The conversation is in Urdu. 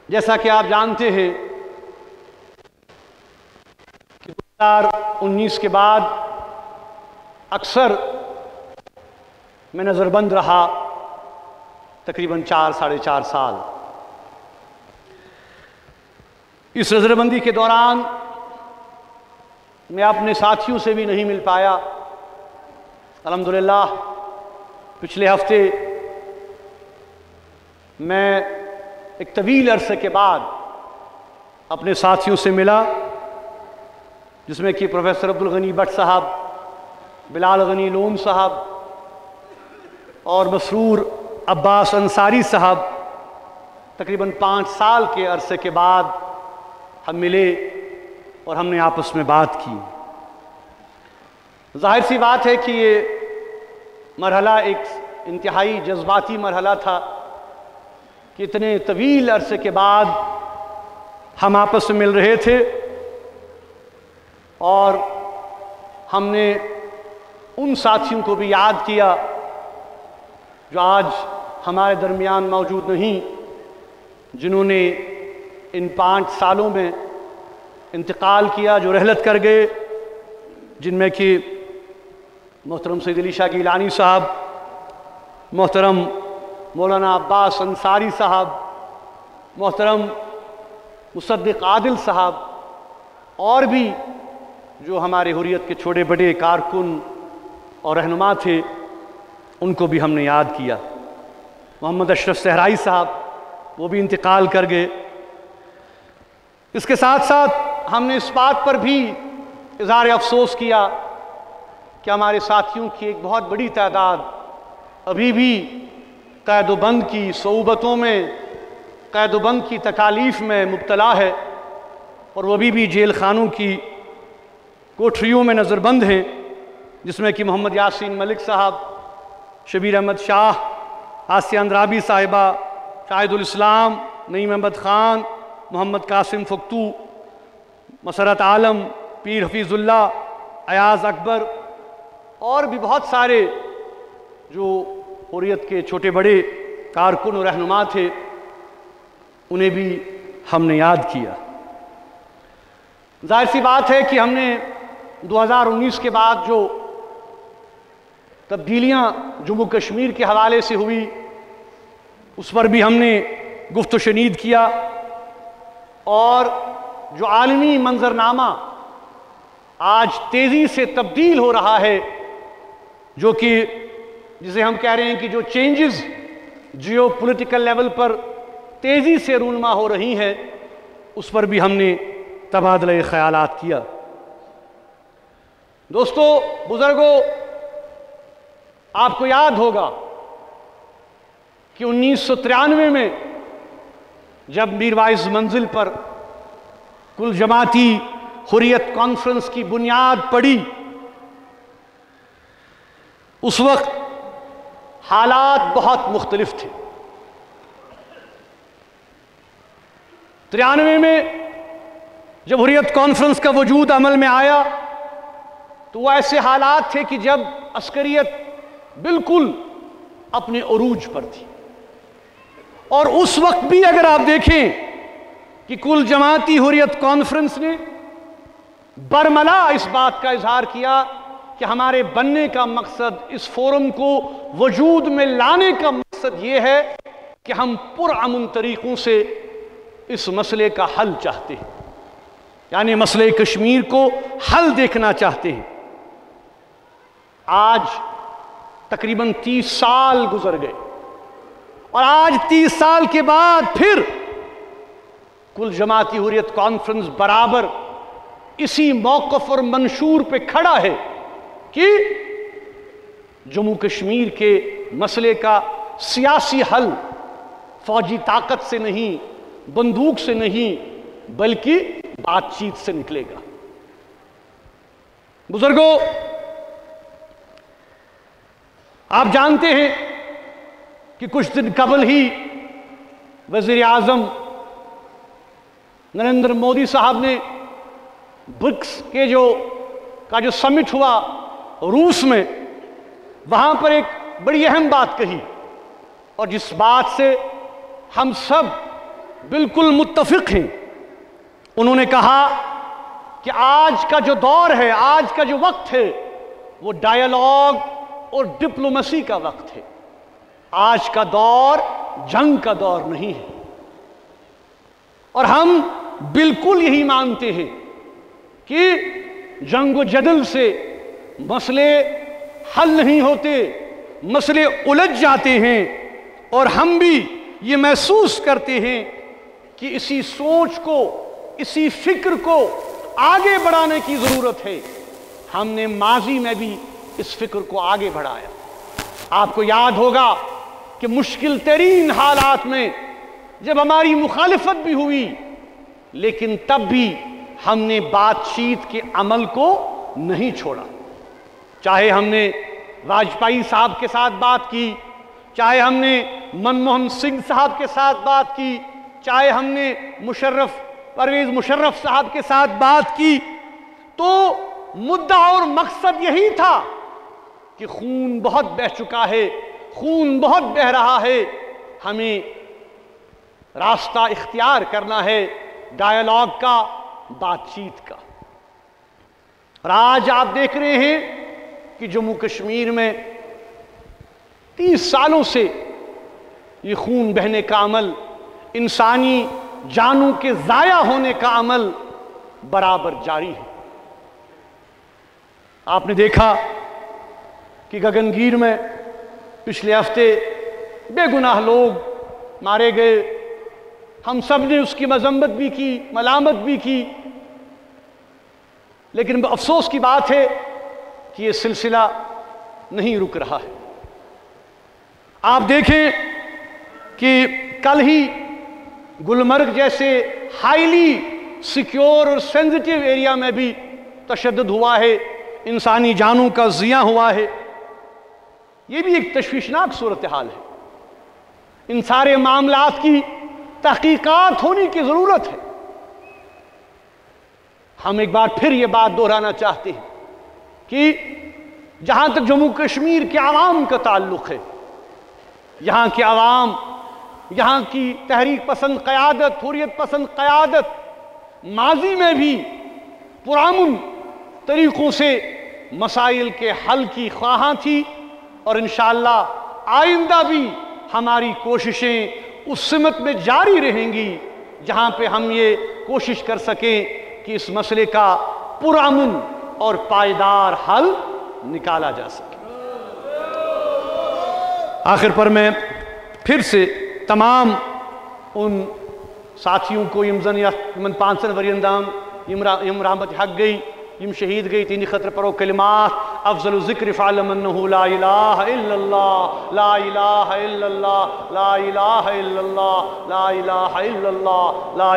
جیسا کہ آپ جانتے ہیں کہ 2019 کے بعد اکثر میں نظر بند رہا تقریباً 4-4.5 سال۔ اس نظر بندی کے دوران میں اپنے ساتھیوں سے بھی نہیں مل پایا۔ الحمدللہ پچھلے ہفتے میں ایک طویل عرصے کے بعد اپنے ساتھیوں سے ملا، جس میں کہ پروفیسر عبدالغنی بٹ صاحب، بلال غنی لون صاحب اور مسرور عباس انصاری صاحب۔ تقریباً 5 سال کے عرصے کے بعد ہم ملے اور ہم نے آپس میں بات کی۔ ظاہر سی بات ہے کہ یہ مرحلہ ایک انتہائی جذباتی مرحلہ تھا کہ اتنے طویل عرصے کے بعد ہم آپس میں مل رہے تھے، اور ہم نے ان ساتھیوں کو بھی یاد کیا جو آج ہمارے درمیان موجود نہیں، جنہوں نے ان 5 سالوں میں انتقال کیا، جو رحلت کر گئے، جن میں کہ محترم سید علی شاہ گیلانی صاحب، محترم مولانا عباس انصاری صاحب، محترم مصدق عادل صاحب، اور بھی جو ہمارے حریت کے چھوٹے بڑے کارکن اور رہنما تھے، ان کو بھی ہم نے یاد کیا۔ محمد اشرف صحرائی صاحب، وہ بھی انتقال کر گئے۔ اس کے ساتھ ساتھ ہم نے اس بات پر بھی اظہار افسوس کیا کہ ہمارے ساتھیوں کی ایک بہت بڑی تعداد ابھی بھی قید و بند کی صعوبتوں میں، قید و بند کی تکالیف میں مبتلا ہے، اور وہ بھی جیل خانوں کی کوٹھریوں میں نظر بند ہیں، جس میں کہ محمد یاسین ملک صاحب، شبیر احمد شاہ، آسیہ اندرابی صاحبہ، شاہد الاسلام، نعیم احمد خان، محمد قاسم فقتو، مسرت عالم، پیر حفیظ اللہ، ایاز اکبر، اور بھی بہت سارے جو حریت کے چھوٹے بڑے کارکن و رہنما تھے، انہیں بھی ہم نے یاد کیا۔ ظاہر سی بات ہے کہ ہم نے 2019 کے بعد جو تبدیلیاں جموں کشمیر کے حوالے سے ہوئی، اس پر بھی ہم نے گفت و شنید کیا، اور جو عالمی منظرنامہ آج تیزی سے تبدیل ہو رہا ہے، جو کہ جسے ہم کہہ رہے ہیں کہ جو چینجز جیو پولیٹیکل لیول پر تیزی سے رونما ہو رہی ہیں، اس پر بھی ہم نے تبادلہ خیالات کیا۔ دوستو، بزرگوں، آپ کو یاد ہوگا کہ 1993 میں جب میر وائز منزل پر کل جماعتی حریت کانفرنس کی بنیاد پڑی، اس وقت حالات بہت مختلف تھے۔ 93 میں جب حریت کانفرنس کا وجود عمل میں آیا تو وہ ایسے حالات تھے کہ جب عسکریت بالکل اپنے عروج پر تھی، اور اس وقت بھی اگر آپ دیکھیں کہ کل جماعتی حریت کانفرنس نے برملا اس بات کا اظہار کیا کہ ہمارے بننے کا مقصد، اس فورم کو وجود میں لانے کا مقصد یہ ہے کہ ہم پرامن طریقوں سے اس مسئلے کا حل چاہتے ہیں، یعنی مسئلہ کشمیر کو حل دیکھنا چاہتے ہیں۔ آج تقریباً 30 سال گزر گئے، اور آج 30 سال کے بعد پھر کل جماعتی حریت کانفرنس برابر اسی موقف اور منشور پہ کھڑا ہے کہ جموں کشمیر کے مسئلے کا سیاسی حل فوجی طاقت سے نہیں، بندوق سے نہیں، بلکہ بات چیت سے نکلے گا۔ بزرگوں، آپ جانتے ہیں کہ کچھ دن قبل ہی وزیر اعظم نریندر مودی صاحب نے برکس کے جو سمٹ ہوا روس میں، وہاں پر ایک بڑی اہم بات کہی اور جس بات سے ہم سب بالکل متفق ہیں، انہوں نے کہا کہ آج کا جو دور ہے، آج کا جو وقت ہے، وہ ڈائیلاگ اور ڈپلومیسی کا وقت ہے۔ آج کا دور جنگ کا دور نہیں ہے، اور ہم بالکل یہی مانتے ہیں کہ جنگ و جدل سے مسئلے حل نہیں ہوتے، مسئلے الجھ جاتے ہیں، اور ہم بھی یہ محسوس کرتے ہیں کہ اسی سوچ کو، اسی فکر کو آگے بڑھانے کی ضرورت ہے۔ ہم نے ماضی میں بھی اس فکر کو آگے بڑھایا۔ آپ کو یاد ہوگا کہ مشکل ترین حالات میں جب ہماری مخالفت بھی ہوئی، لیکن تب بھی ہم نے بات چیت کے عمل کو نہیں چھوڑا۔ چاہے ہم نے واجپئی صاحب کے ساتھ بات کی، چاہے ہم نے منموہن سنگھ صاحب کے ساتھ بات کی، چاہے ہم نے پرویز مشرف صاحب کے ساتھ بات کی، تو مدعا اور مقصد یہی تھا کہ خون بہت بہہ چکا ہے، خون بہت بہہ رہا ہے، ہمیں راستہ اختیار کرنا ہے ڈائیلاگ کا، بات چیت کا۔ اور آج آپ دیکھ رہے ہیں کہ جموں کشمیر میں 30 سالوں سے یہ خون بہنے کا عمل، انسانی جانوں کے ضائع ہونے کا عمل برابر جاری ہے۔ آپ نے دیکھا کہ گگنگیر میں پچھلے ہفتے بے گناہ لوگ مارے گئے، ہم سب نے اس کی مذمت بھی کی، ملامت بھی کی، لیکن افسوس کی بات ہے کہ یہ سلسلہ نہیں رک رہا ہے۔ آپ دیکھیں کہ کل ہی گلمرگ جیسے ہائیلی سیکیور اور سینسٹیو ایریا میں بھی تشدد ہوا ہے، انسانی جانوں کا ضیاع ہوا ہے۔ یہ بھی ایک تشویشناک صورتحال ہے۔ ان سارے معاملات کی تحقیقات ہونے کی ضرورت ہے۔ ہم ایک بار پھر یہ بات دہرانا چاہتے ہیں کہ جہاں تک جموں کشمیر کے عوام کا تعلق ہے، یہاں کے عوام، یہاں کی تحریک پسند قیادت، حریت پسند قیادت ماضی میں بھی پرامن طریقوں سے مسائل کے حل کی خواہاں تھی، اور انشاءاللہ آئندہ بھی ہماری کوششیں اس سمت میں جاری رہیں گی جہاں پہ ہم یہ کوشش کر سکیں کہ اس مسئلے کا پرامن اور پائیدار حل نکالا جا سکے۔ آخر پر میں پھر سے تمام ان ساتھیوں کو یمزن یا من پانسن وریندام یم رحمت حق گئی، یم شہید گئی، تینی خطر پرو کلمات افضل ذکر فعلم انہو لا الہ الا اللہ، لا الہ الا اللہ، لا الہ الا اللہ، لا الہ الا اللہ، لا